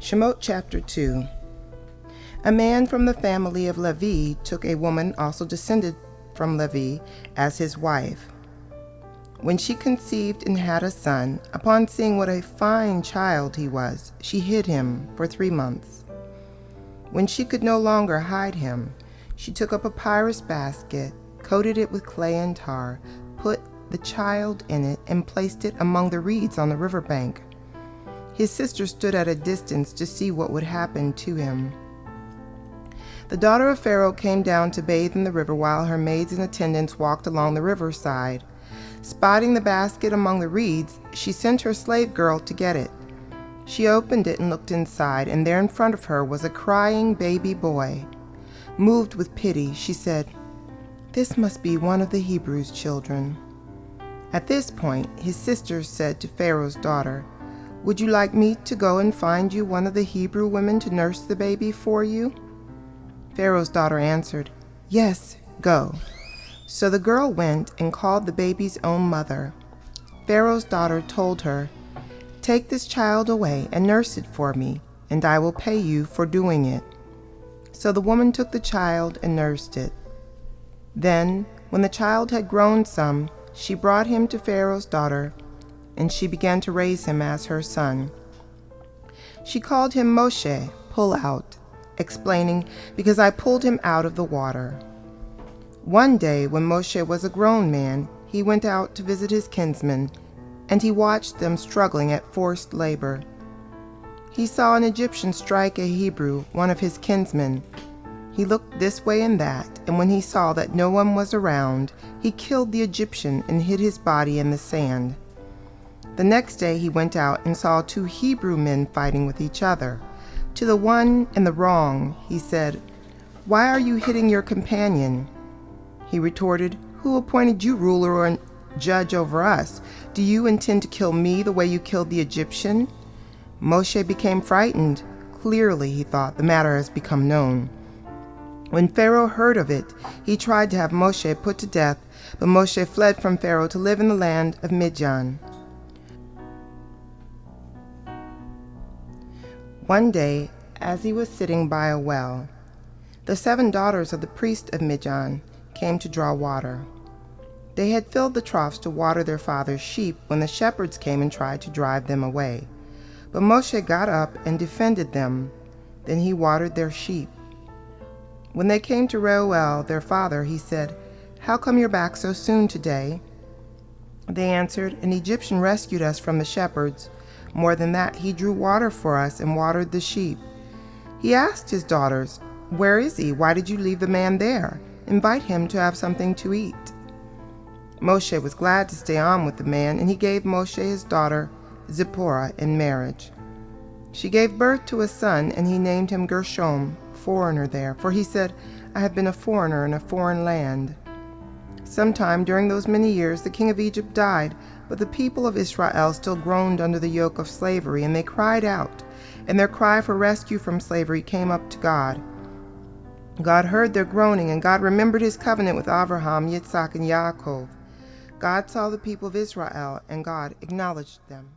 Shemot chapter 2. A man from the family of Levi took a woman also descended from Levi as his wife. When she conceived and had a son, upon seeing what a fine child he was, she hid him for 3 months. When she could no longer hide him, she took a papyrus basket, coated it with clay and tar, put the child in it, and placed it among the reeds on the riverbank. His sister stood at a distance to see what would happen to him. The daughter of Pharaoh came down to bathe in the river while her maids and attendants walked along the riverside. Spotting the basket among the reeds, she sent her slave girl to get it. She opened it and looked inside, and there in front of her was a crying baby boy. Moved with pity, she said, "This must be one of the Hebrews' children." At this point, his sister said to Pharaoh's daughter, "Would you like me to go and find you one of the Hebrew women to nurse the baby for you?" Pharaoh's daughter answered, "Yes, go." So the girl went and called the baby's own mother. Pharaoh's daughter told her, "Take this child away and nurse it for me, and I will pay you for doing it." So the woman took the child and nursed it. Then, when the child had grown some, she brought him to Pharaoh's daughter, and she began to raise him as her son. She called him Moshe, pull out, explaining, "Because I pulled him out of the water." One day, when Moshe was a grown man, he went out to visit his kinsmen, and he watched them struggling at forced labor. He saw an Egyptian strike a Hebrew, one of his kinsmen. He looked this way and that, and when he saw that no one was around, he killed the Egyptian and hid his body in the sand. The next day he went out and saw 2 Hebrew men fighting with each other. To the one in the wrong, he said, "Why are you hitting your companion?" He retorted, "Who appointed you ruler or judge over us? Do you intend to kill me the way you killed the Egyptian?" Moshe became frightened. Clearly, he thought, the matter has become known. When Pharaoh heard of it, he tried to have Moshe put to death, but Moshe fled from Pharaoh to live in the land of Midian. One day, as he was sitting by a well, the 7 daughters of the priest of Midian came to draw water. They had filled the troughs to water their father's sheep when the shepherds came and tried to drive them away. But Moshe got up and defended them. Then he watered their sheep. When they came to Reuel, their father, he said, "How come you're back so soon today?" They answered, "An Egyptian rescued us from the shepherds. More than that, he drew water for us and watered the sheep." He asked his daughters, "Where is he? Why did you leave the man there? Invite him to have something to eat." Moshe was glad to stay on with the man, and he gave Moshe his daughter Zipporah in marriage. She gave birth to a son, and he named him Gershom, foreigner there, for he said, "I have been a foreigner in a foreign land." Sometime during those many years the king of Egypt died, but the people of Israel still groaned under the yoke of slavery, and they cried out, and their cry for rescue from slavery came up to God. God heard their groaning, and God remembered his covenant with Abraham, Yitzhak, and Yaakov. God saw the people of Israel, and God acknowledged them.